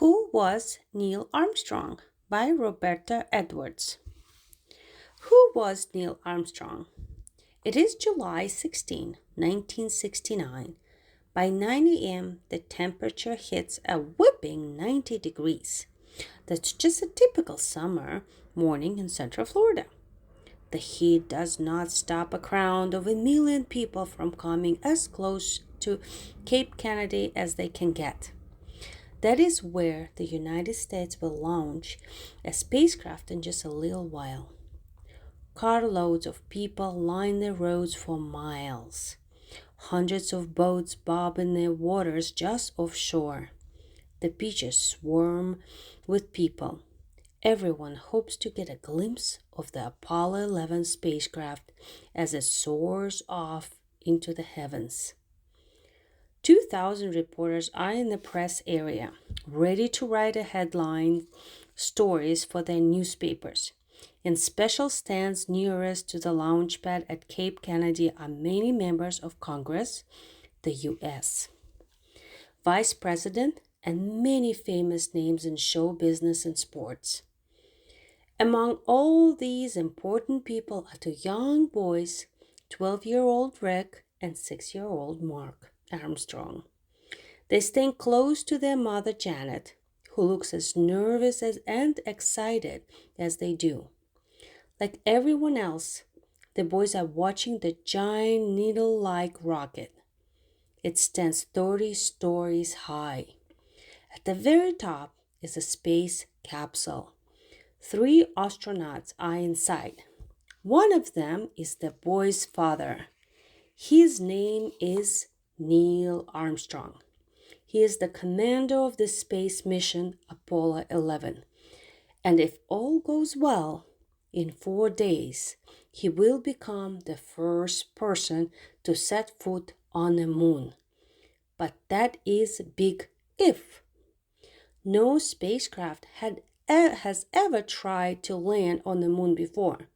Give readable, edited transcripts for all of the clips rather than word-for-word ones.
Who was Neil Armstrong? By Roberta Edwards. Who was Neil Armstrong? It is July 16, 1969. By 9 a.m., the temperature hits a whipping 90 degrees. That's just a typical summer morning in Central Florida. The heat does not stop a crowd of 1 million people from coming as close to Cape Kennedy as they can get. That is where the United States will launch a spacecraft in just a little while. Carloads of people line the roads for miles. Hundreds of boats bob in the waters just offshore. The beaches swarm with people. Everyone hopes to get a glimpse of the Apollo 11 spacecraft as it soars off into the heavens. 2,000 reporters are in the press area, ready to write a headline stories for their newspapers. In special stands nearest to the launch pad at Cape Kennedy are many members of Congress, the U.S., Vice President, and many famous names in show business and sports. Among all these important people are two young boys, 12-year-old Rick and 6-year-old Mark Armstrong. They stand close to their mother Janet, who looks as nervous and excited as they do. Like everyone else, the boys are watching the giant needle-like rocket. It stands 30 stories high. At the very top is a space capsule. 3 astronauts are inside. One of them is the boy's father. His name is Neil Armstrong. He is the commander of the space mission Apollo 11. And if all goes well, in 4 days, he will become the first person to set foot on the moon. But that is a big if. No spacecraft has ever tried to land on the moon before.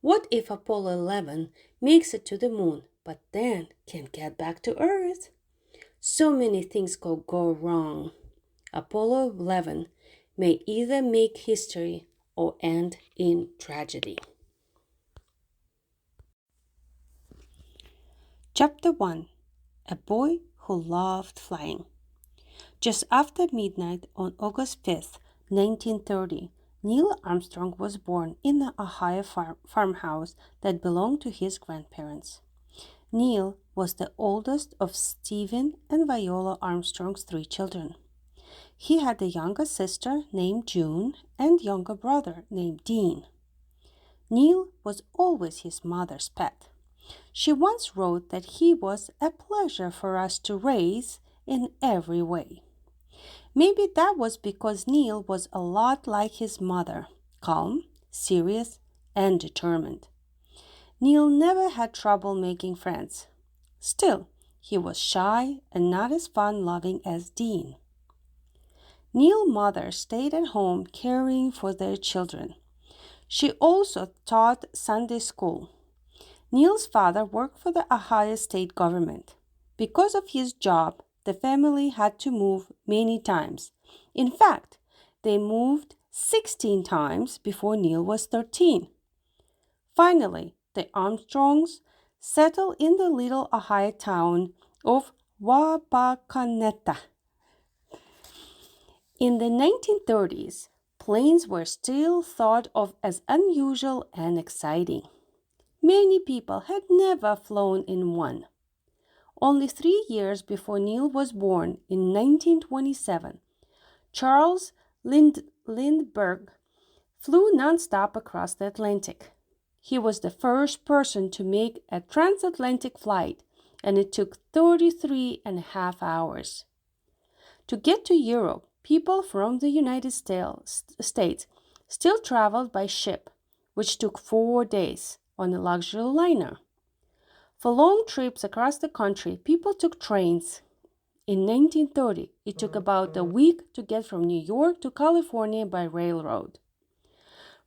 What if Apollo 11 makes it to the moon, but then can't get back to Earth? So many things could go wrong. Apollo 11 may either make history or end in tragedy. Chapter 1. A Boy Who Loved Flying. Just after midnight on August 5th, 1930, Neil Armstrong was born in the Ohio farmhouse that belonged to his grandparents. Neil was the oldest of Stephen and Viola Armstrong's 3 children. He had a younger sister named June and younger brother named Dean. Neil was always his mother's pet. She once wrote that he was a pleasure for us to raise in every way. Maybe that was because Neil was a lot like his mother, calm, serious, and determined. Neil never had trouble making friends. Still, he was shy and not as fun-loving as Dean. Neil's mother stayed at home caring for their children. She also taught Sunday school. Neil's father worked for the Ohio state government. Because of his job, the family had to move many times. In fact, they moved 16 times before Neil was 13. Finally, the Armstrongs settled in the little Ohio town of Wapakoneta. In the 1930s, planes were still thought of as unusual and exciting. Many people had never flown in one. Only 3 years before Neil was born, in 1927, Charles Lindbergh flew nonstop across the Atlantic. He was the first person to make a transatlantic flight, and it took 33 and a half hours. To get to Europe, people from the United States still traveled by ship, which took 4 days on a luxury liner. For long trips across the country, people took trains. In 1930, it took about a week to get from New York to California by railroad.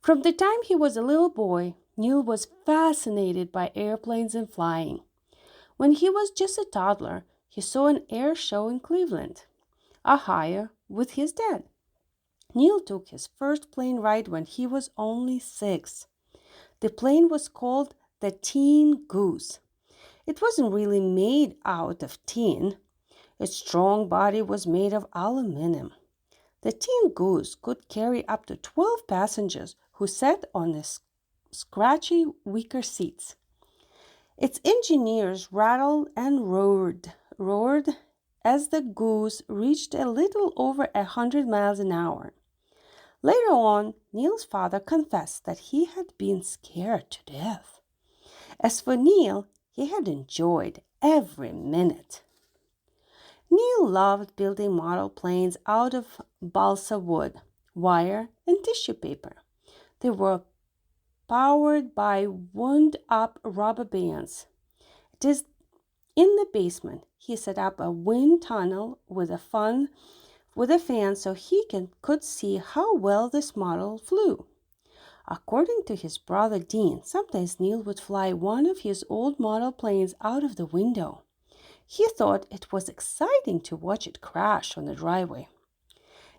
From the time he was a little boy, Neil was fascinated by airplanes and flying. When he was just a toddler, he saw an air show in Cleveland. Ohio, with his dad. Neil took his first plane ride when he was only 6. The plane was called the Tin Goose. It wasn't really made out of tin. Its strong body was made of aluminum. The Tin Goose could carry up to 12 passengers who sat on the scratchy wicker seats. Its engineers rattled and roared as the goose reached a little over 100 miles an hour. Later on, Neil's father confessed that he had been scared to death. As for Neil, he had enjoyed every minute. Neil loved building model planes out of balsa wood, wire, and tissue paper. They were powered by wound-up rubber bands. It is in the basement. He set up a wind tunnel with a fan so he could see how well this model flew. According to his brother Dean, sometimes Neil would fly one of his old model planes out of the window. He thought it was exciting to watch it crash on the driveway.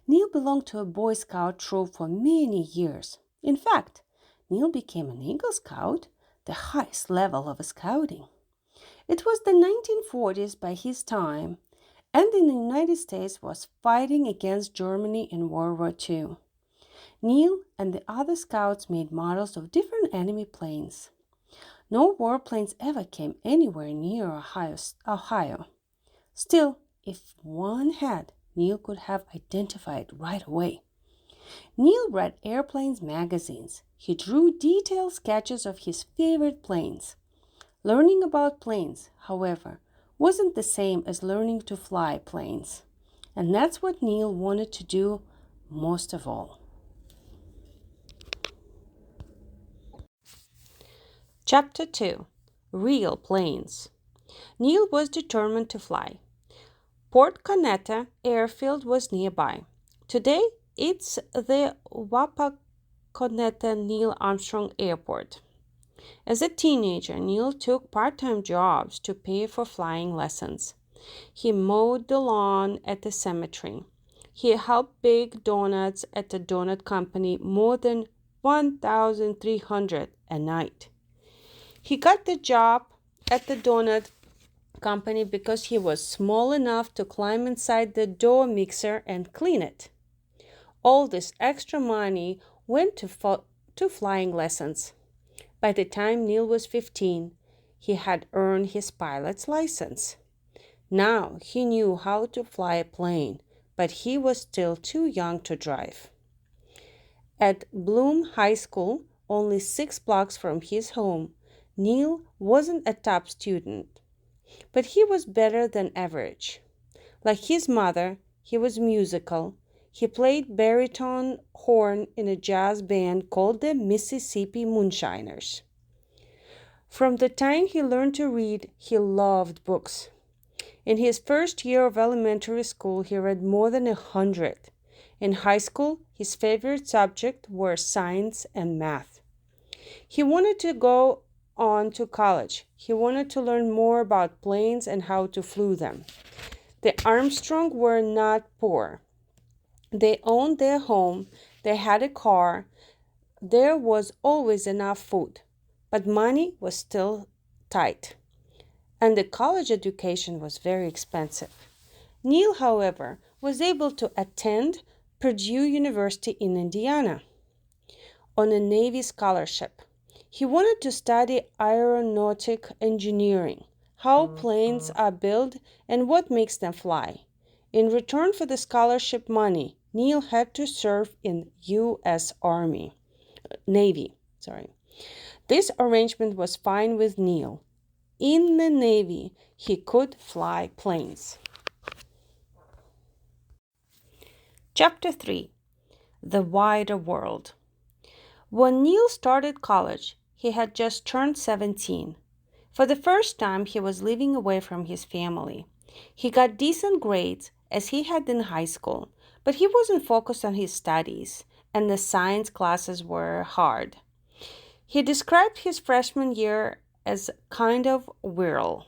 Neil belonged to a Boy Scout troop for many years. In fact, Neil became an Eagle Scout, the highest level of scouting. It was the 1940s by his time, and in the United States was fighting against Germany in World War II. Neil and the other scouts made models of different enemy planes. No warplanes ever came anywhere near Ohio. Still, if one had, Neil could have identified right away. Neil read airplanes magazines. He drew detailed sketches of his favorite planes. Learning about planes, however, wasn't the same as learning to fly planes. And that's what Neil wanted to do most of all. Chapter 2. Real Planes. Neil was determined to fly. Port Conetta Airfield was nearby. Today, it's the Wapakoneta Neil Armstrong Airport. As a teenager, Neil took part-time jobs to pay for flying lessons. He mowed the lawn at the cemetery. He helped bake donuts at the donut company, more than 1,300 a night. He got the job at the donut company because he was small enough to climb inside the dough mixer and clean it. All this extra money went to flying lessons. By the time Neil was 15, he had earned his pilot's license. Now he knew how to fly a plane, but he was still too young to drive. At Bloom High School, only 6 blocks from his home, Neil wasn't a top student, but he was better than average. Like his mother, he was musical. He played baritone horn in a jazz band called the Mississippi Moonshiners. From the time he learned to read, he loved books. In his first year of elementary school, he read more than 100. In high school, his favorite subjects were science and math. He wanted to go on to college. He wanted to learn more about planes and how to fly them. The Armstrongs were not poor. They owned their home. They had a car. There was always enough food. But money was still tight. And the college education was very expensive. Neil, however, was able to attend Purdue University in Indiana on a Navy scholarship. He wanted to study aeronautic engineering, how planes are built and what makes them fly. In return for the scholarship money, Neil had to serve in U.S. Navy. This arrangement was fine with Neil. In the Navy, he could fly planes. Chapter 3. The Wider World. When Neil started college, he had just turned 17. For the first time, he was living away from his family. He got decent grades, as he had in high school, but he wasn't focused on his studies, and the science classes were hard. He described his freshman year as kind of whirl.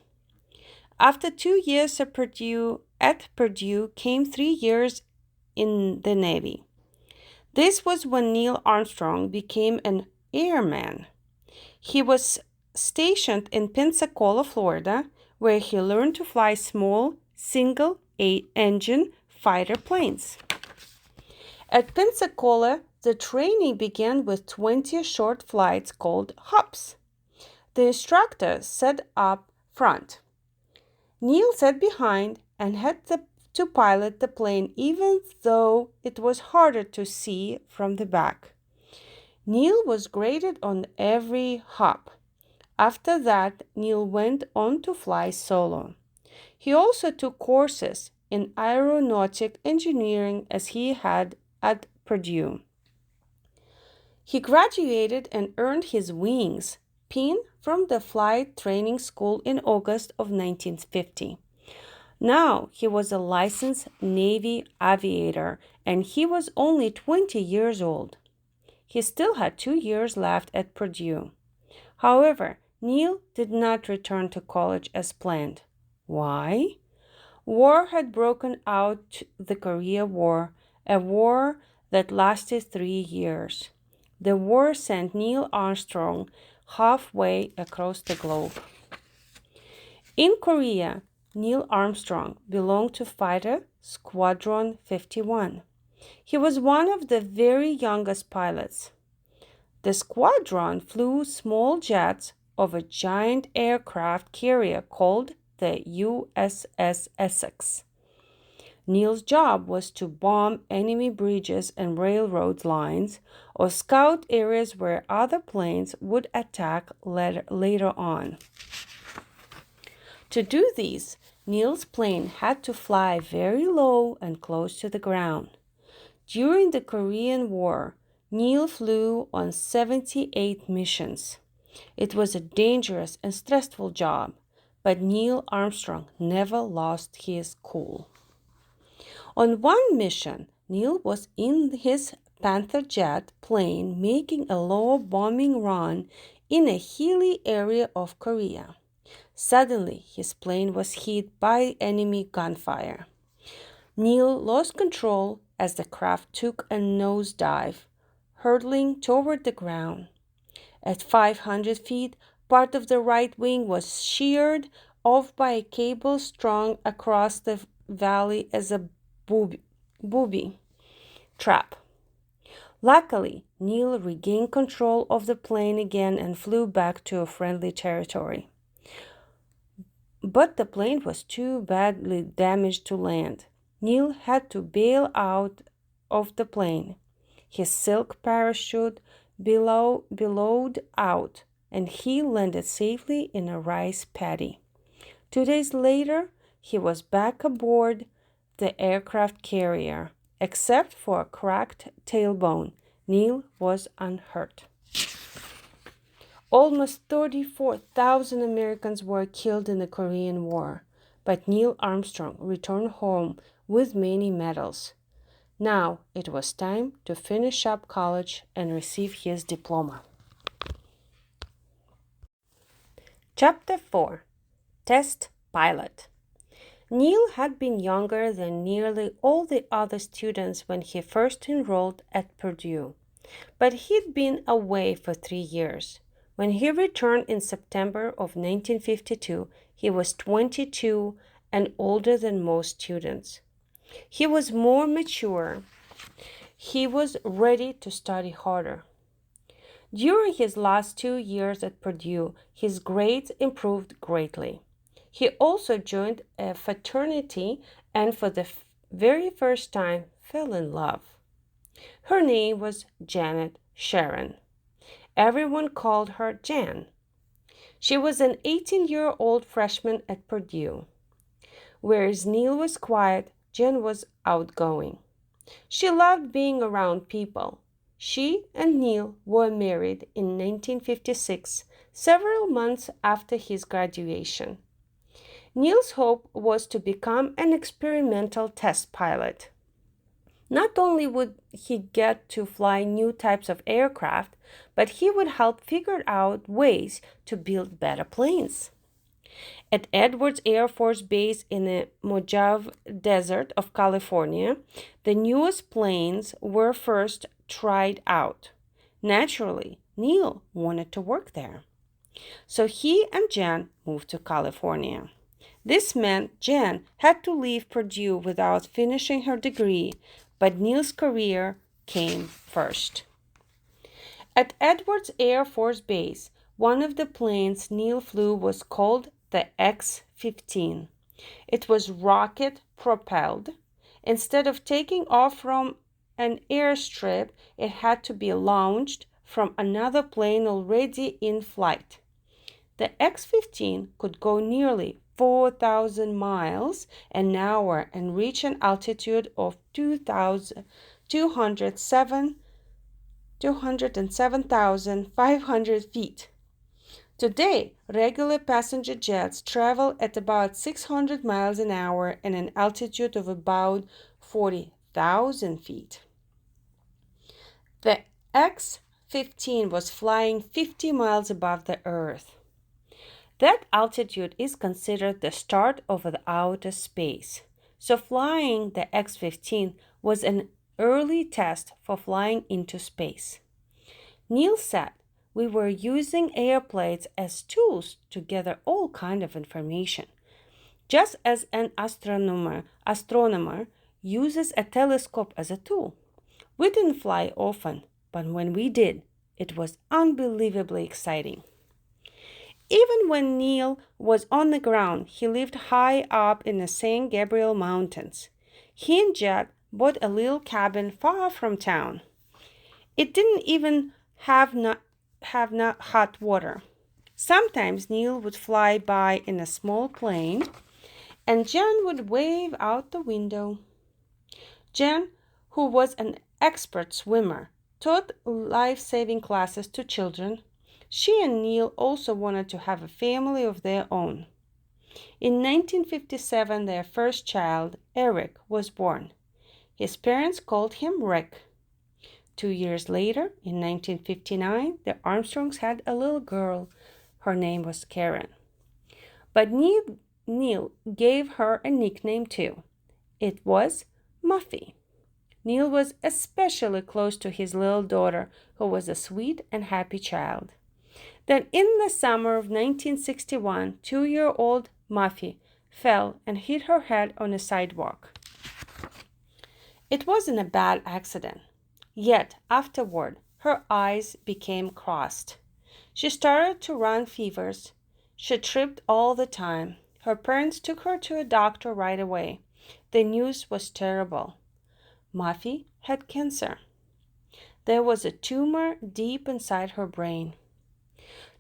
After 2 years at Purdue came 3 years in the Navy. This was when Neil Armstrong became an airman. He was stationed in Pensacola, Florida, where he learned to fly small single-engine fighter planes. At Pensacola, the training began with 20 short flights called hops. The instructor sat up front. Neil sat behind and had to pilot the plane even though it was harder to see from the back. Neil was graded on every hop. After that, Neil went on to fly solo. He also took courses in aeronautic engineering as he had at Purdue. He graduated and earned his wings pin from the flight training school in August of 1950. Now he was a licensed Navy aviator and he was only 20 years old. He still had 2 years left at Purdue. However, Neil did not return to college as planned. Why? War had broken out, the Korea War, a war that lasted 3 years. The war sent Neil Armstrong halfway across the globe. In Korea, Neil Armstrong belonged to Fighter Squadron 51. He was one of the very youngest pilots. The squadron flew small jets of a giant aircraft carrier called the USS Essex. Neil's job was to bomb enemy bridges and railroad lines or scout areas where other planes would attack later on. To do this, Neil's plane had to fly very low and close to the ground. During the Korean War, Neil flew on 78 missions. It was a dangerous and stressful job, but Neil Armstrong never lost his cool. On one mission, Neil was in his Panther jet plane making a low bombing run in a hilly area of Korea. Suddenly, his plane was hit by enemy gunfire. Neil lost control as the craft took a nosedive, hurtling toward the ground. At 500 feet, part of the right wing was sheared off by a cable strung across the valley as a booby trap. Luckily, Neil regained control of the plane again and flew back to a friendly territory. But the plane was too badly damaged to land. Neil had to bail out of the plane. His silk parachute billowed out, and he landed safely in a rice paddy. 2 days later, he was back aboard the aircraft carrier. Except for a cracked tailbone, Neil was unhurt. Almost 34,000 Americans were killed in the Korean War, but Neil Armstrong returned home with many medals. Now it was time to finish up college and receive his diploma. Chapter 4. Test Pilot. Neil had been younger than nearly all the other students when he first enrolled at Purdue, but he'd been away for 3 years. When he returned in September of 1952, he was 22 and older than most students. He was more mature. He was ready to study harder. During his last 2 years at Purdue, his grades improved greatly. He also joined a fraternity and for the very first time fell in love. Her name was Janet Sharon. Everyone called her Jan. She was an 18-year-old freshman at Purdue. Whereas Neil was quiet, Jan was outgoing. She loved being around people. She and Neil were married in 1956, several months after his graduation. Neil's hope was to become an experimental test pilot. Not only would he get to fly new types of aircraft, but he would help figure out ways to build better planes. At Edwards Air Force Base in the Mojave Desert of California, the newest planes were first tried out. Naturally, Neil wanted to work there. So he and Jan moved to California. This meant Jan had to leave Purdue without finishing her degree, but Neil's career came first. At Edwards Air Force Base, one of the planes Neil flew was called the X-15. It was rocket propelled. Instead of taking off from an airstrip, it had to be launched from another plane already in flight. The X-15 could go nearly 4,000 miles an hour and reach an altitude of 207,500 feet. Today, regular passenger jets travel at about 600 miles an hour and an altitude of about 40,000 feet. The X-15 was flying 50 miles above the Earth. That altitude is considered the start of the outer space. So flying the X-15 was an early test for flying into space. Neil said, "We were using airplanes as tools to gather all kinds of information, just as an astronomer uses a telescope as a tool. We didn't fly often, but when we did, it was unbelievably exciting." Even when Neil was on the ground, he lived high up in the San Gabriel Mountains. He and Jed bought a little cabin far from town. It didn't even have hot water. Sometimes Neil would fly by in a small plane, and Jen would wave out the window. Jen, who was an expert swimmer, taught life-saving classes to children. She and Neil also wanted to have a family of their own. In 1957, their first child, Eric, was born. His parents called him Rick. 2 years later, in 1959, the Armstrongs had a little girl. Her name was Karen. But Neil gave her a nickname too. It was Muffy. Neil was especially close to his little daughter, who was a sweet and happy child. Then in the summer of 1961, 2-year-old Muffy fell and hit her head on a sidewalk. It wasn't a bad accident. Yet afterward, her eyes became crossed. She started to run fevers. She tripped all the time. Her parents took her to a doctor right away. The news was terrible. Muffy had cancer. There was a tumor deep inside her brain.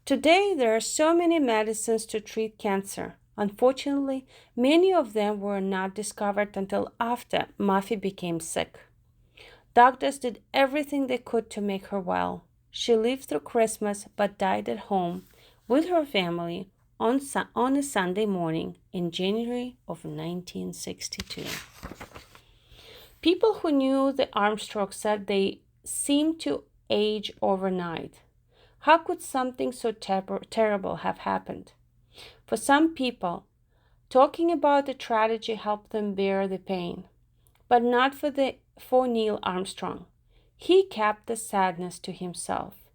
Today, there are so many medicines to treat cancer. Unfortunately, many of them were not discovered until after Muffy became sick. Doctors did everything they could to make her well. She lived through Christmas but died at home with her family on a Sunday morning in January of 1962. People who knew the Armstrongs said they seemed to age overnight. How could something so terrible have happened? For some people, talking about the tragedy helped them bear the pain, but not for Neil Armstrong. He kept the sadness to himself.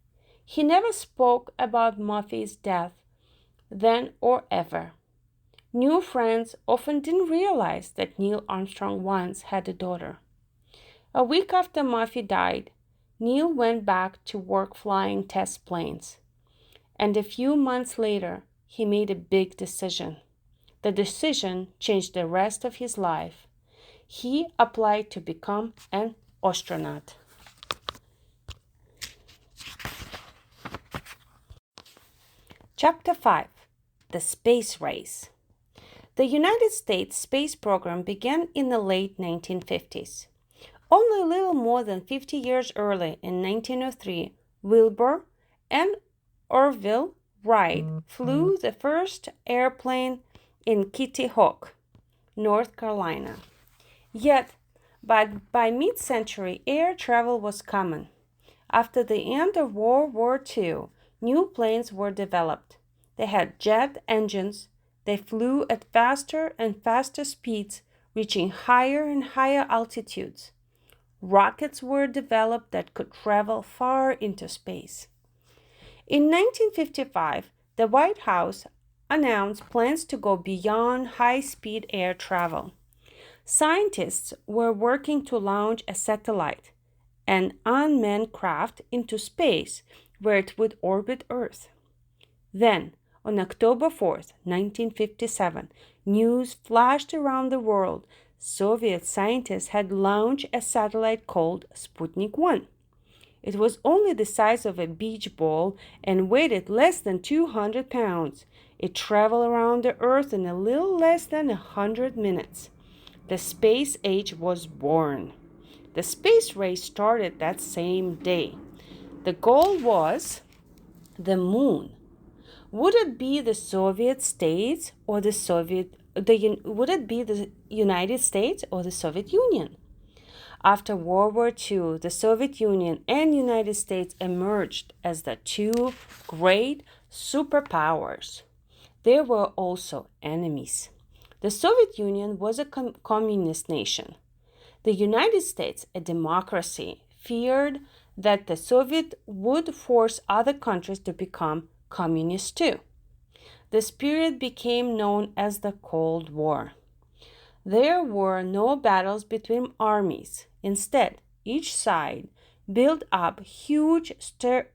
He never spoke about Muffy's death, then or ever. New friends often didn't realize that Neil Armstrong once had a daughter. A week after Muffy died, Neil went back to work flying test planes. And a few months later, he made a big decision. The decision changed the rest of his life. He applied to become an astronaut. Chapter 5. The Space Race. The United States space program began in the late 1950s. Only a little more than 50 years early, in 1903, Wilbur and Orville Wright flew the first airplane in Kitty Hawk, North Carolina. Yet, by mid-century, air travel was common. After the end of World War II, new planes were developed. They had jet engines, They flew at faster and faster speeds, reaching higher and higher altitudes. Rockets were developed that could travel far into space. In 1955, the White House announced plans to go beyond high-speed air travel. Scientists were working to launch a satellite, an unmanned craft, into space where it would orbit Earth. Then, on October 4th, 1957, news flashed around the world. Soviet scientists had launched a satellite called Sputnik 1. It was only the size of a beach ball and weighed less than 200 pounds. It traveled around the Earth in a little less than 100 minutes. The space age was born. The space race started that same day. The goal was the moon. Would it be the Soviet States or would it be the United States or the Soviet Union? After World War II, the Soviet Union and United States emerged as the two great superpowers. There were also enemies. The Soviet Union was a communist nation. The United States, a democracy, feared that the Soviet would force other countries to become communist too. This period became known as the Cold War. There were no battles between armies. Instead, each side built up huge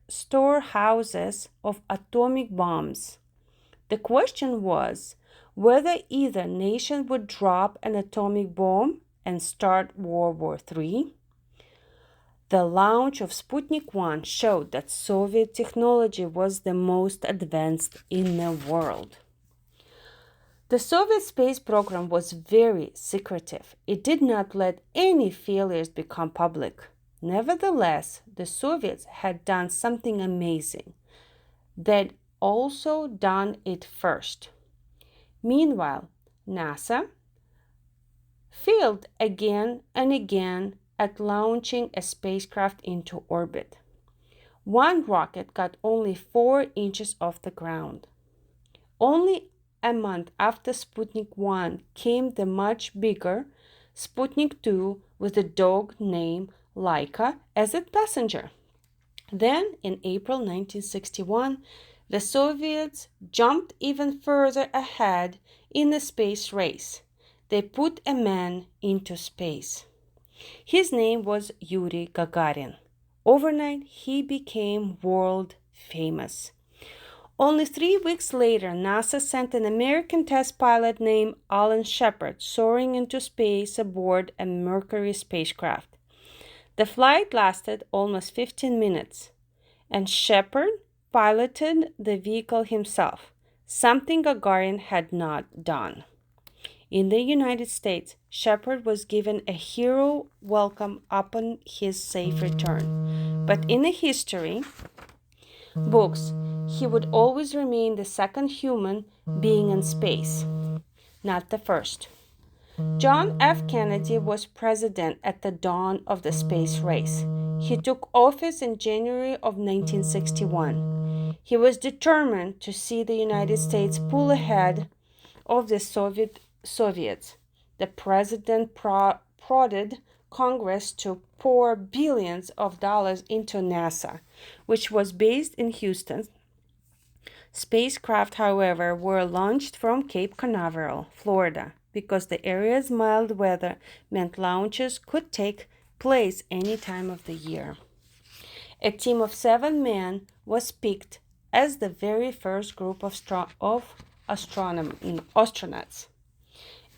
storehouses of atomic bombs. The question was whether either nation would drop an atomic bomb and start World War III. The launch of Sputnik 1 showed that Soviet technology was the most advanced in the world. The Soviet space program was very secretive. It did not let any failures become public. Nevertheless, the Soviets had done something amazing. They'd also done it first. Meanwhile, NASA failed again and again at launching a spacecraft into orbit. One rocket got only 4 inches off the ground. Only a month after Sputnik 1 came the much bigger Sputnik 2 with a dog named Laika as its passenger. Then, in April 1961, the Soviets jumped even further ahead in the space race. They put a man into space. His name was Yuri Gagarin. Overnight, he became world famous. Only 3 weeks later, NASA sent an American test pilot named Alan Shepard soaring into space aboard a Mercury spacecraft. The flight lasted almost 15 minutes, and Shepard piloted the vehicle himself, something Gagarin had not done. In the United States, Shepard was given a hero welcome upon his safe return. But in the history books, he would always remain the second human being in space, not the first. John F. Kennedy was president at the dawn of the space race. He took office in January of 1961. He was determined to see the United States pull ahead of the Soviets. The president prodded Congress to pour billions of dollars into NASA, which was based in Houston. Spacecraft, however, were launched from Cape Canaveral, Florida, because the area's mild weather meant launches could take place any time of the year. A team of 7 men was picked as the very first group of astronauts.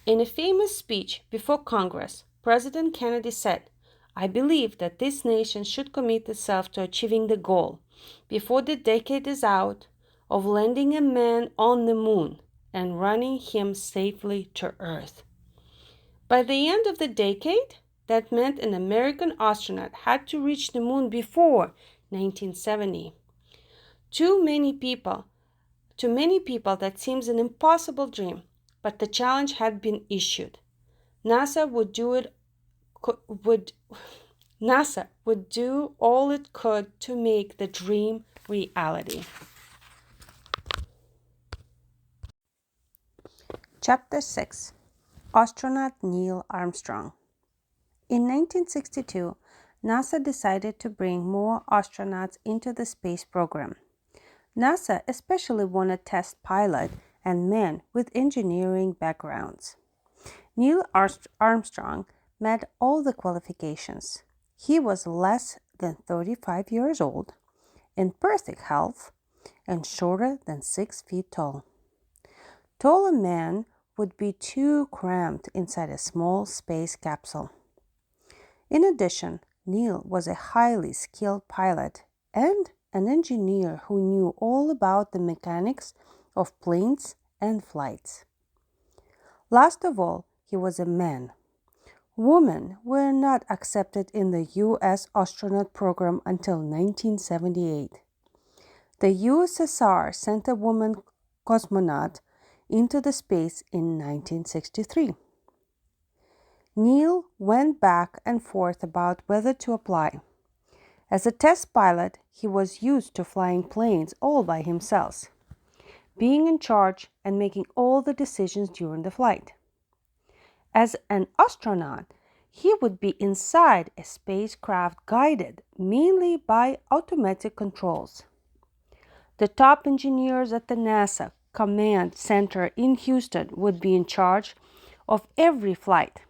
In a famous speech before Congress, President Kennedy said, "I believe that this nation should commit itself to achieving the goal, before the decade is out, of landing a man on the moon and running him safely to Earth." By the end of the decade, that meant an American astronaut had to reach the moon before 1970. To many people, that seems an impossible dream, but the challenge had been issued. NASA would do all it could to make the dream reality. Chapter 6. Astronaut Neil Armstrong. In 1962, NASA decided to bring more astronauts into the space program. NASA especially wanted test pilot and men with engineering backgrounds. Neil Armstrong met all the qualifications. He was less than 35 years old, in perfect health, and shorter than 6 feet tall. Taller men would be too cramped inside a small space capsule. In addition, Neil was a highly skilled pilot and an engineer who knew all about the mechanics of planes and flights. Last of all, he was a man. Women were not accepted in the U.S. astronaut program until 1978. The USSR sent a woman cosmonaut into the space in 1963. Neil went back and forth about whether to apply. As a test pilot, he was used to flying planes all by himself, being in charge and making all the decisions during the flight. As an astronaut, he would be inside a spacecraft guided mainly by automatic controls. The top engineers at the NASA Command Center in Houston would be in charge of every flight.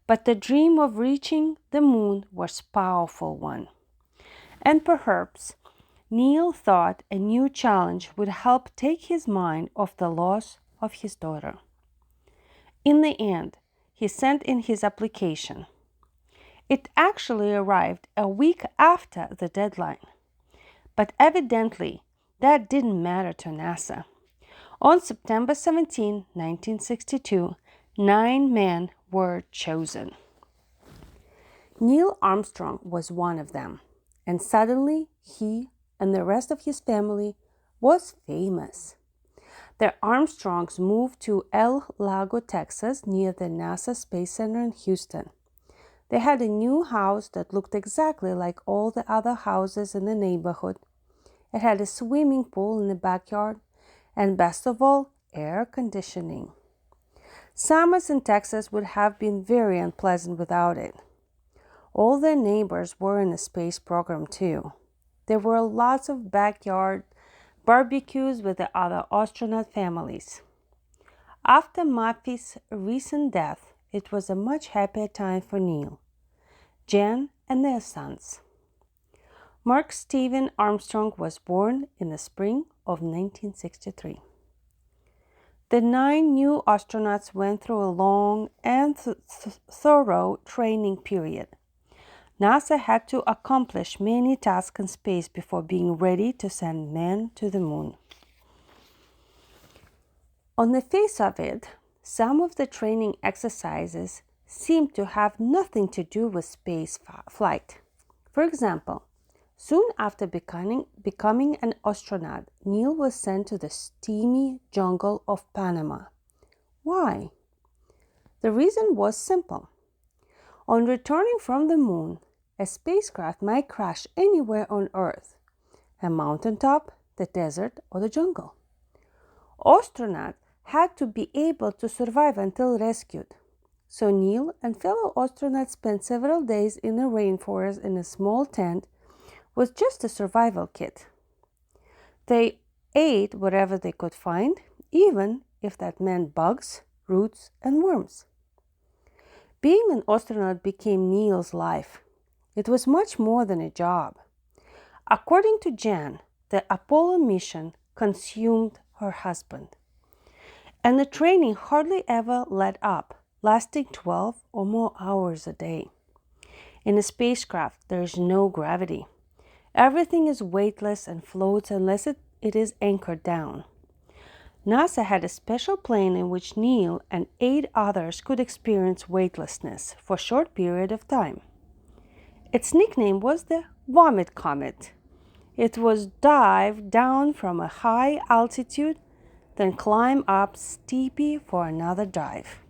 But the dream of reaching the moon was a powerful one. And perhaps Neil thought a new challenge would help take his mind off the loss of his daughter. In the end, he sent in his application. It actually arrived a week after the deadline. But evidently, that didn't matter to NASA. On September 17, 1962, 9 men were chosen. Neil Armstrong was one of them, and suddenly he and the rest of his family was famous. The Armstrongs moved to El Lago, Texas, near the NASA Space Center in Houston. They had a new house that looked exactly like all the other houses in the neighborhood. It had a swimming pool in the backyard, and best of all, air conditioning. Summers in Texas would have been very unpleasant without it. All their neighbors were in the space program too. There were lots of backyard barbecues with the other astronaut families. After Mappy's recent death, it was a much happier time for Neil, Jan, and their sons. Mark Stephen Armstrong was born in the spring of 1963. The 9 new astronauts went through a long and thorough training period. NASA had to accomplish many tasks in space before being ready to send men to the moon. On the face of it, some of the training exercises seemed to have nothing to do with space flight. For example, soon after becoming an astronaut, Neil was sent to the steamy jungle of Panama. Why? The reason was simple. On returning from the moon, a spacecraft might crash anywhere on Earth, a mountaintop, the desert, or the jungle. Astronauts had to be able to survive until rescued. So Neil and fellow astronauts spent several days in the rainforest in a small tent with just a survival kit. They ate whatever they could find, even if that meant bugs, roots, and worms. Being an astronaut became Neil's life. It was much more than a job. According to Jan, the Apollo mission consumed her husband. And the training hardly ever let up, lasting 12 or more hours a day. In a spacecraft, there is no gravity. Everything is weightless and floats unless it is anchored down. NASA had a special plane in which Neil and 8 others could experience weightlessness for a short period of time. Its nickname was the Vomit Comet. It was dive down from a high altitude, then climb up steeply for another dive.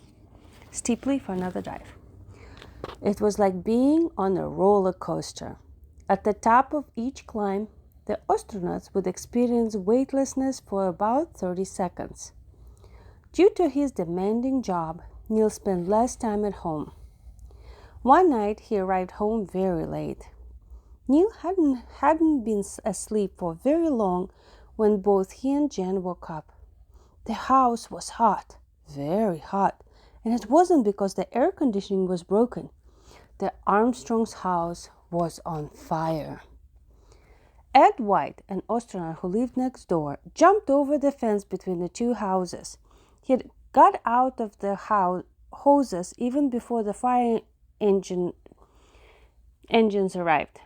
It was like being on a roller coaster. At the top of each climb, the astronauts would experience weightlessness for about 30 seconds. Due to his demanding job, Neil spent less time at home. One night, he arrived home very late. Neil hadn't been asleep for very long when both he and Jen woke up. The house was hot, very hot, and it wasn't because the air conditioning was broken. The Armstrong's house was on fire. Ed White, an astronaut who lived next door, jumped over the fence between the two houses. He had got out of the hoses even before the fire engines arrived.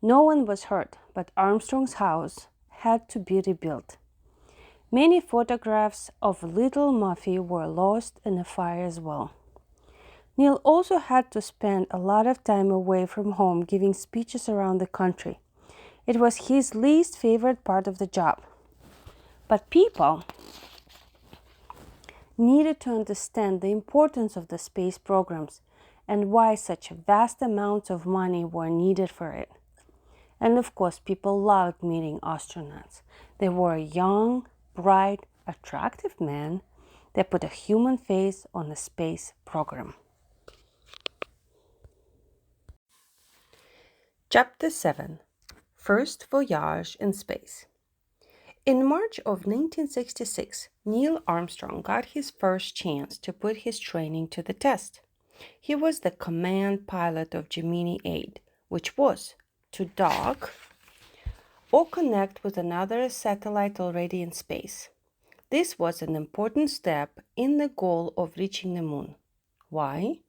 No one was hurt, but Armstrong's house had to be rebuilt. Many photographs of little Muffy were lost in the fire as well. Neil also had to spend a lot of time away from home giving speeches around the country. It was his least favorite part of the job. But people needed to understand the importance of the space programs and why such vast amounts of money were needed for it. And of course, people loved meeting astronauts. They were young, bright, attractive men that put a human face on the space program. Chapter 7. First Voyage in Space. In March of 1966, Neil Armstrong got his first chance to put his training to the test. He was the command pilot of Gemini 8, which was to dock or connect with another satellite already in space. This was an important step in the goal of reaching the moon. Why?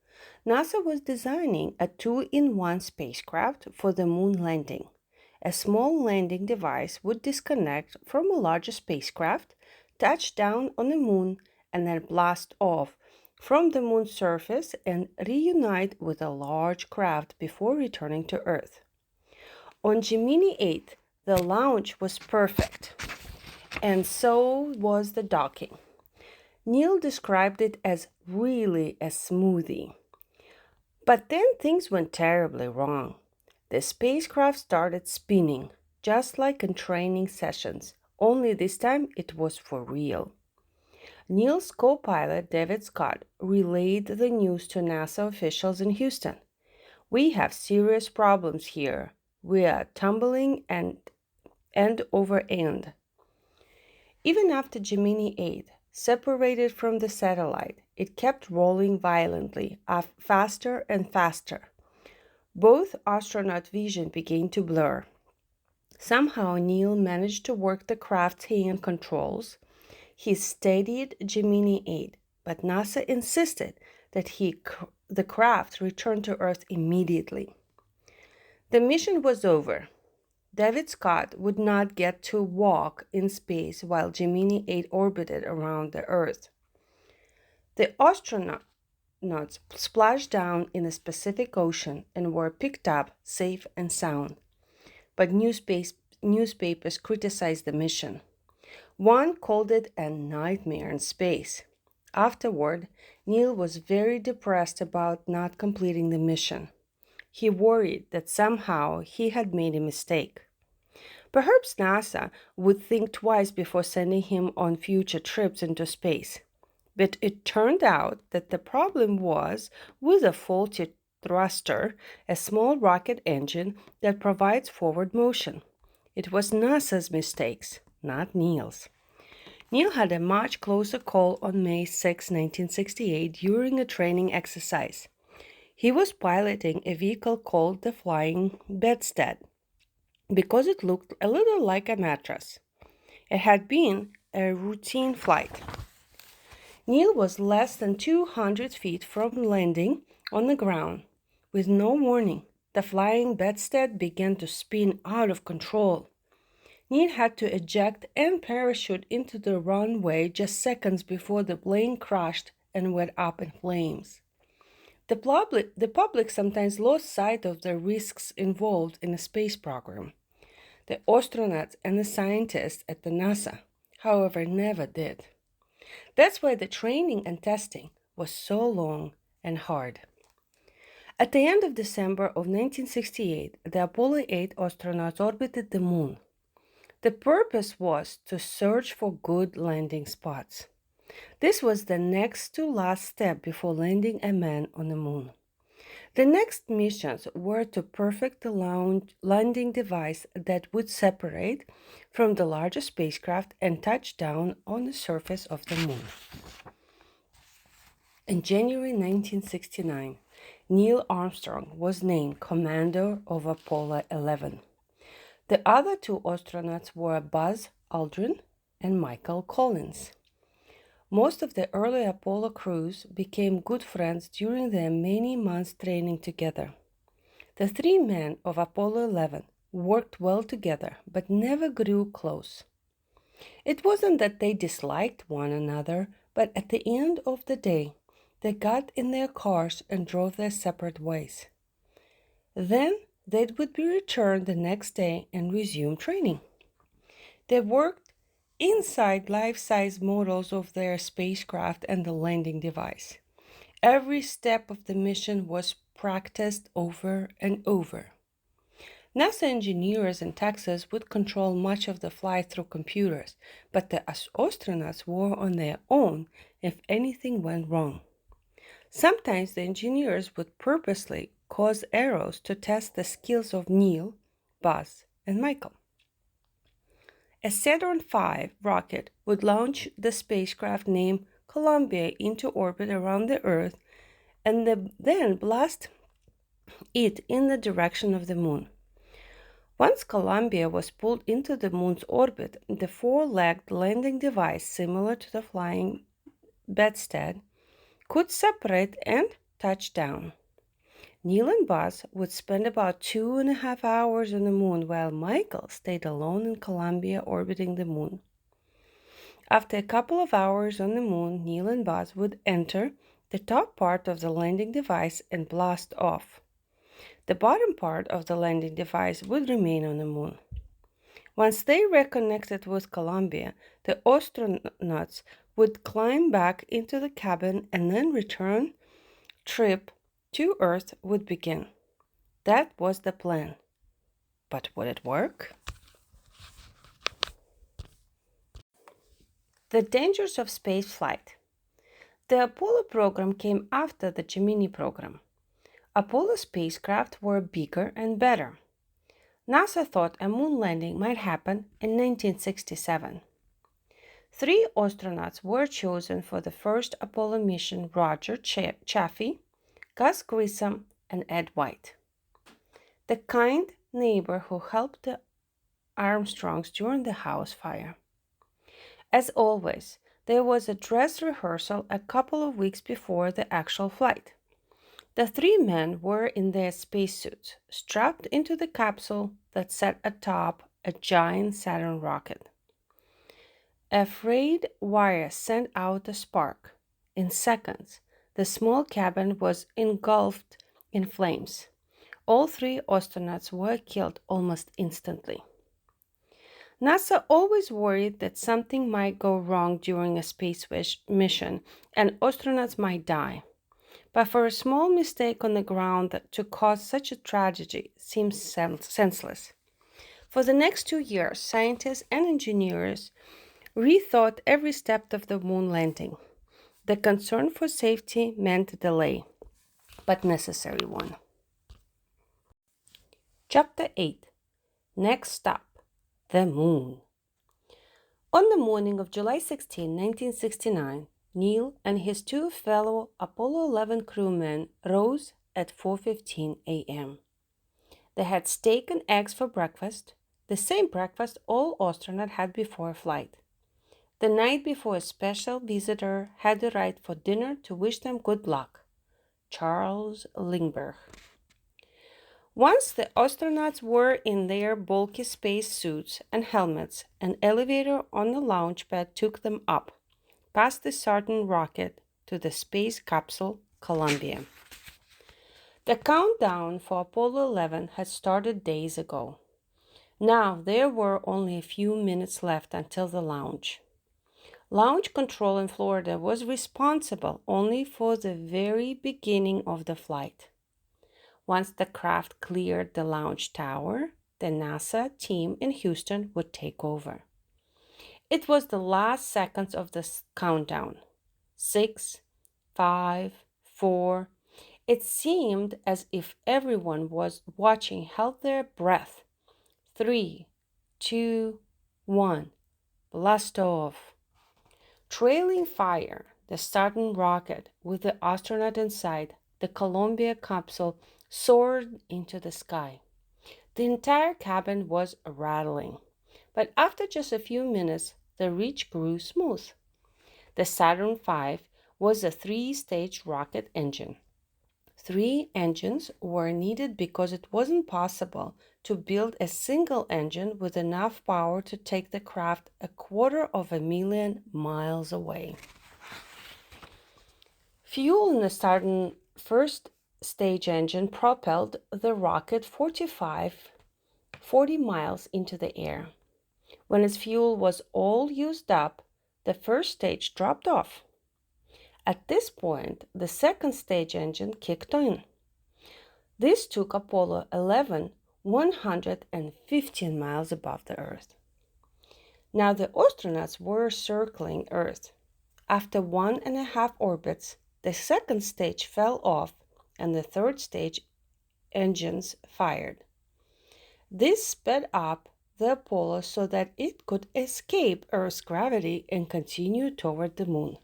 NASA was designing a 2-in-1 spacecraft for the moon landing. A small landing device would disconnect from a larger spacecraft, touch down on the moon, and then blast off from the moon's surface and reunite with a large craft before returning to Earth. On Gemini 8, the launch was perfect, and so was the docking. Neil described it as really a smoothie. But then things went terribly wrong. The spacecraft started spinning, just like in training sessions, only this time it was for real. Neil's co-pilot, David Scott, relayed the news to NASA officials in Houston. "We have serious problems here. We are tumbling end over end." Even after Gemini 8 separated from the satellite, it kept rolling violently, faster and faster. Both astronaut vision began to blur. Somehow Neil managed to work the craft's hand controls. He steadied Gemini 8, but NASA insisted that the craft return to Earth immediately. The mission was over. David Scott would not get to walk in space while Gemini 8 orbited around the Earth. The astronauts splashed down in the Pacific Ocean and were picked up safe and sound. But newspapers criticized the mission. One called it a nightmare in space. Afterward, Neil was very depressed about not completing the mission. He worried that somehow he had made a mistake. Perhaps NASA would think twice before sending him on future trips into space. But it turned out that the problem was with a faulty thruster, a small rocket engine that provides forward motion. It was NASA's mistakes, not Neil's. Neil had a much closer call on May 6, 1968, during a training exercise. He was piloting a vehicle called the Flying Bedstead because it looked a little like a mattress. It had been a routine flight. Neil was less than 200 feet from landing on the ground. With no warning, the flying bedstead began to spin out of control. Neil had to eject and parachute into the runway just seconds before the plane crashed and went up in flames. The public sometimes lost sight of the risks involved in a space program. The astronauts and the scientists at the NASA, however, never did. That's why the training and testing was so long and hard. At the end of December of 1968, the Apollo 8 astronauts orbited the moon. The purpose was to search for good landing spots. This was the next to last step before landing a man on the moon. The next missions were to perfect the landing device that would separate from the larger spacecraft and touch down on the surface of the moon. In January 1969, Neil Armstrong was named commander of Apollo 11. The other two astronauts were Buzz Aldrin and Michael Collins. Most of the early Apollo crews became good friends during their many months training together. The three men of Apollo 11 worked well together but never grew close. It wasn't that they disliked one another, but at the end of the day, they got in their cars and drove their separate ways. Then they would be returned the next day and resume training. They worked inside life-size models of their spacecraft and the landing device. Every step of the mission was practiced over and over. NASA engineers in Texas would control much of the flight through computers, but the astronauts were on their own if anything went wrong. Sometimes the engineers would purposely cause errors to test the skills of Neil, Buzz, and Michael. A Saturn V rocket would launch the spacecraft named Columbia into orbit around the Earth and then blast it in the direction of the moon. Once Columbia was pulled into the moon's orbit, the four-legged landing device, similar to the flying bedstead, could separate and touch down. Neil and Buzz would spend about 2.5 hours on the moon, while Michael stayed alone in Columbia orbiting the moon. After a couple of hours on the moon, Neil and Buzz would enter the top part of the landing device and blast off. The bottom part of the landing device would remain on the moon. Once they reconnected with Columbia, the astronauts would climb back into the cabin and then return trip to Earth would begin. That was the plan. But would it work? The dangers of spaceflight. The Apollo program came after the Gemini program. Apollo spacecraft were bigger and better. NASA thought a moon landing might happen in 1967. 3 astronauts were chosen for the first Apollo mission: Roger Chaffee, Gus Grissom, and Ed White. The kind neighbor who helped the Armstrongs during the house fire. As always, there was a dress rehearsal a couple of weeks before the actual flight. The 3 men were in their spacesuits, strapped into the capsule that sat atop a giant Saturn rocket. A frayed wire sent out a spark. In seconds, the small cabin was engulfed in flames. All 3 astronauts were killed almost instantly. NASA always worried that something might go wrong during a space mission and astronauts might die. But for a small mistake on the ground to cause such a tragedy seems senseless. For the next 2 years, scientists and engineers rethought every step of the moon landing. The concern for safety meant a delay, but necessary one. Chapter 8. Next stop, the moon. On the morning of July 16, 1969, Neil and his 2 fellow Apollo 11 crewmen rose at 4:15 a.m. They had steak and eggs for breakfast, the same breakfast all astronauts had before flight. The night before, a special visitor had arrived for dinner to wish them good luck: Charles Lindbergh. Once the astronauts were in their bulky space suits and helmets, an elevator on the launch pad took them up, past the Saturn rocket, to the space capsule Columbia. The countdown for Apollo 11 had started days ago. Now there were only a few minutes left until the launch. Launch control in Florida was responsible only for the very beginning of the flight. Once the craft cleared the launch tower, the NASA team in Houston would take over. It was the last seconds of the countdown. 6, 5, 4. It seemed as if everyone was watching held their breath. 3, 2, 1. Blast off. Trailing fire, the starting rocket with the astronaut inside, the Columbia capsule soared into the sky. The entire cabin was rattling. But after just a few minutes, the reach grew smooth. The Saturn V was a three-stage rocket engine. Three engines were needed because it wasn't possible to build a single engine with enough power to take the craft 250,000 miles away. Fuel in the Saturn first stage engine propelled the rocket 40 miles into the air. When its fuel was all used up, the first stage dropped off. At this point, the second stage engine kicked in. This took Apollo 11 115 miles above the Earth. Now the astronauts were circling Earth. After 1.5 orbits, the second stage fell off and the third stage engines fired. This sped up the Apollo so that it could escape Earth's gravity and continue toward the moon.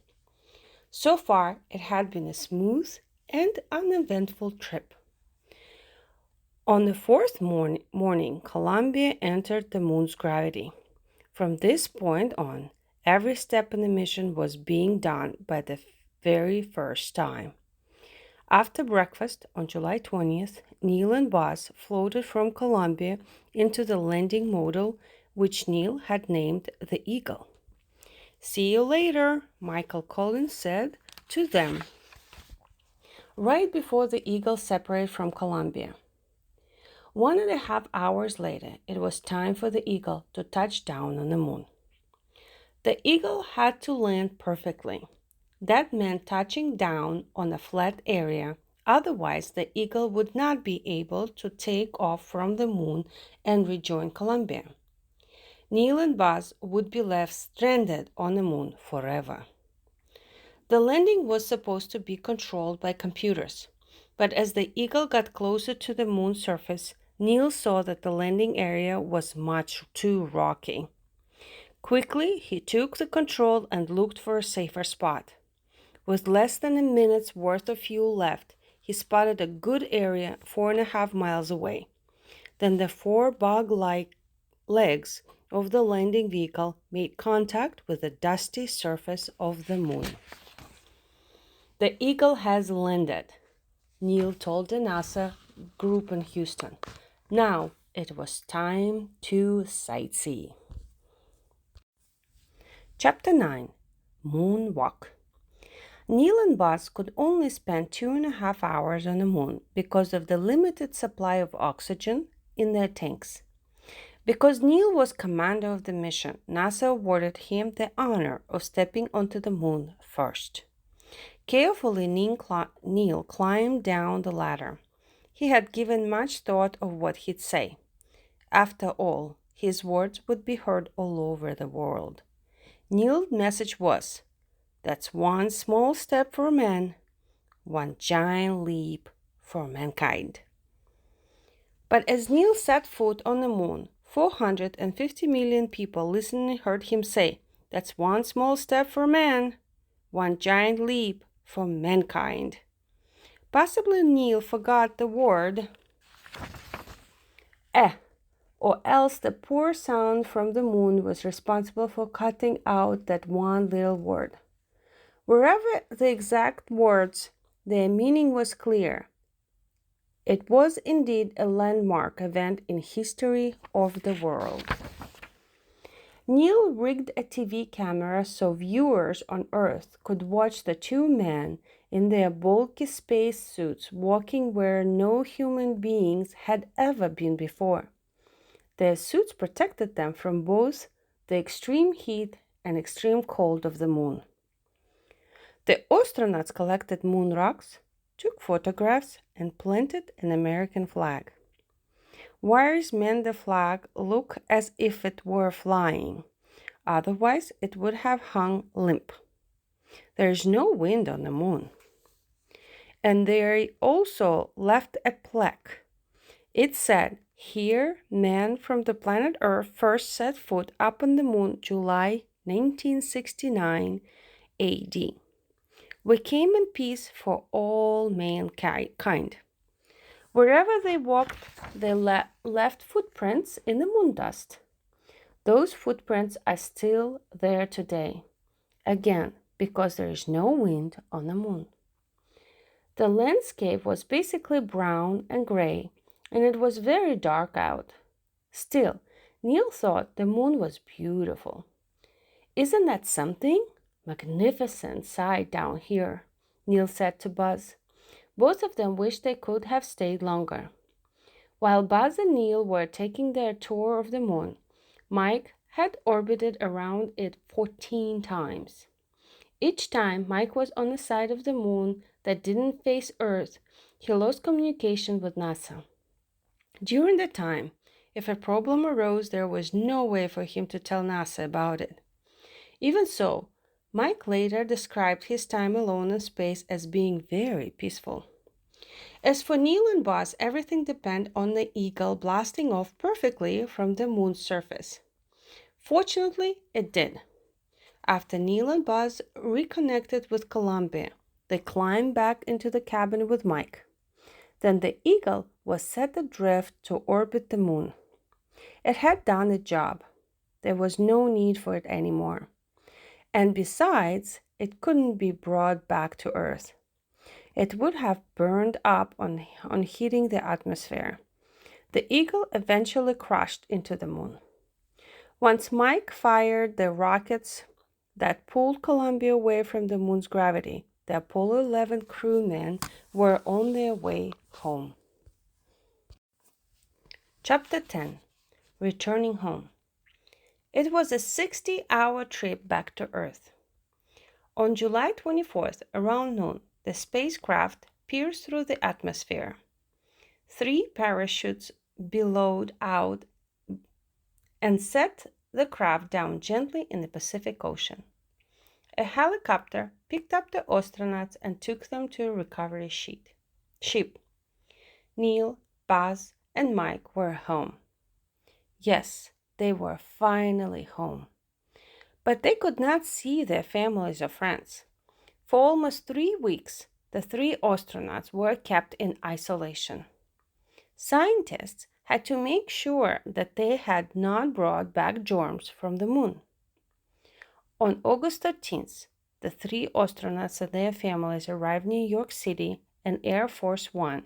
So far, it had been a smooth and uneventful trip. On the fourth morning, Columbia entered the moon's gravity. From this point on, every step in the mission was being done by the very first time. After breakfast on July 20th, Neil and Buzz floated from Columbia into the landing module, which Neil had named the Eagle. "See you later," Michael Collins said to them right before the Eagle separated from Columbia. 1.5 hours later, it was time for the Eagle to touch down on the moon. The Eagle had to land perfectly. That meant touching down on a flat area, otherwise the Eagle would not be able to take off from the moon and rejoin Columbia. Neil and Buzz would be left stranded on the moon forever. The landing was supposed to be controlled by computers, but as the Eagle got closer to the moon's surface, Neil saw that the landing area was much too rocky. Quickly, he took the control and looked for a safer spot. With less than a minute's worth of fuel left, he spotted a good area 4.5 miles away. Then the four bug-like legs of the landing vehicle made contact with the dusty surface of the moon. "The Eagle has landed," Neil told the NASA group in Houston. Now it was time to sightsee. Chapter 9. Moonwalk. Neil and Buzz could only spend 2.5 hours on the moon because of the limited supply of oxygen in their tanks. Because Neil was commander of the mission, NASA awarded him the honor of stepping onto the moon first. Carefully, Neil climbed down the ladder. He had given much thought of what he'd say. After all, his words would be heard all over the world. Neil's message was, "That's one small step for man, one giant leap for mankind." But as Neil set foot on the moon, 450 million people listening heard him say, "That's one small step for man, one giant leap for mankind." Possibly Neil forgot the word eh, or else the poor sound from the moon was responsible for cutting out that one little word. Wherever the exact words, their meaning was clear. It was indeed a landmark event in history of the world. Neil rigged a TV camera so viewers on Earth could watch the two men in their bulky space suits walking where no human beings had ever been before. Their suits protected them from both the extreme heat and extreme cold of the moon. The astronauts collected moon rocks, took photographs, and planted an American flag. Wires made the flag look as if it were flying. Otherwise, it would have hung limp. There is no wind on the moon. And they also left a plaque. It said, "Here, man from the planet Earth first set foot up on the moon, July 1969 AD. We came in peace for all mankind." Wherever they walked, they left footprints in the moon dust. Those footprints are still there today. Again, because there is no wind on the moon. The landscape was basically brown and gray, and it was very dark out. Still, Neil thought the moon was beautiful. "Isn't that something? Magnificent sight down here," Neil said to Buzz. Both of them wished they could have stayed longer. While Buzz and Neil were taking their tour of the moon, Mike had orbited around it 14 times. Each time Mike was on a side of the moon that didn't face Earth, he lost communication with NASA. During the time, if a problem arose, there was no way for him to tell NASA about it. Even so, Mike later described his time alone in space as being very peaceful. As for Neil and Buzz, everything depended on the Eagle blasting off perfectly from the moon's surface. Fortunately, it did. After Neil and Buzz reconnected with Columbia, they climbed back into the cabin with Mike. Then the Eagle was set adrift to orbit the moon. It had done its job. There was no need for it anymore. And besides, it couldn't be brought back to Earth. It would have burned up on hitting the atmosphere. The Eagle eventually crashed into the moon. Once Mike fired the rockets that pulled Columbia away from the moon's gravity, the Apollo 11 crewmen were on their way home. Chapter 10. Returning Home. It was a 60-hour trip back to Earth. On July 24th, around noon, the spacecraft pierced through the atmosphere. 3 parachutes billowed out and set the craft down gently in the Pacific Ocean. A helicopter picked up the astronauts and took them to a recovery ship. Neil, Buzz, and Mike were home. Yes, they were finally home. But they could not see their families or friends. For almost 3 weeks, the 3 astronauts were kept in isolation. Scientists had to make sure that they had not brought back germs from the moon. On August 13th, the 3 astronauts and their families arrived in New York City in Air Force One,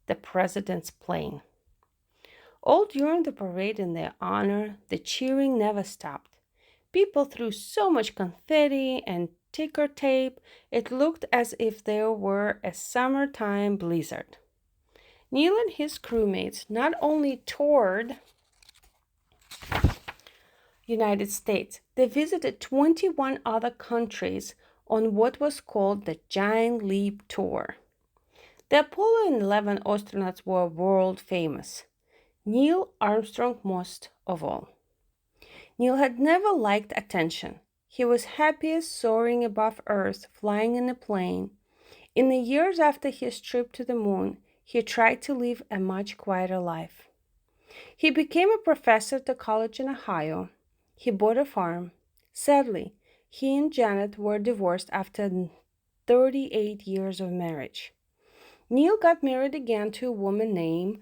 the president's plane. All during the parade in their honor, the cheering never stopped. People threw so much confetti and ticker tape, it looked as if there were a summertime blizzard. Neil and his crewmates not only toured United States, they visited 21 other countries on what was called the Giant Leap Tour. The Apollo 11 astronauts were world famous. Neil Armstrong most of all. Neil had never liked attention. He was happiest soaring above Earth, flying in a plane. In the years after his trip to the moon, he tried to live a much quieter life. He became a professor at a college in Ohio. He bought a farm. Sadly, he and Janet were divorced after 38 years of marriage. Neil got married again to a woman named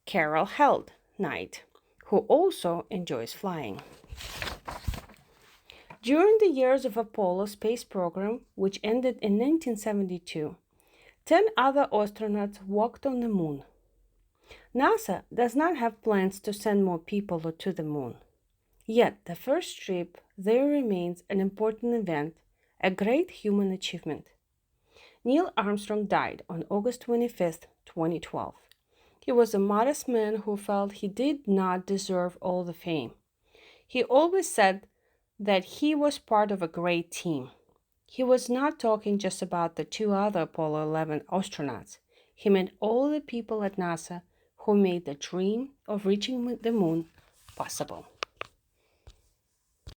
Carol Held Knight, who also enjoys flying. During the years of Apollo space program, which ended in 1972, 10 other astronauts walked on the moon. NASA does not have plans to send more people to the moon. Yet the first trip there remains an important event, a great human achievement. Neil Armstrong died on August 25, 2012. He was a modest man who felt he did not deserve all the fame. He always said that he was part of a great team. He was not talking just about the 2 other Apollo 11 astronauts. He meant all the people at NASA who made the dream of reaching the moon possible.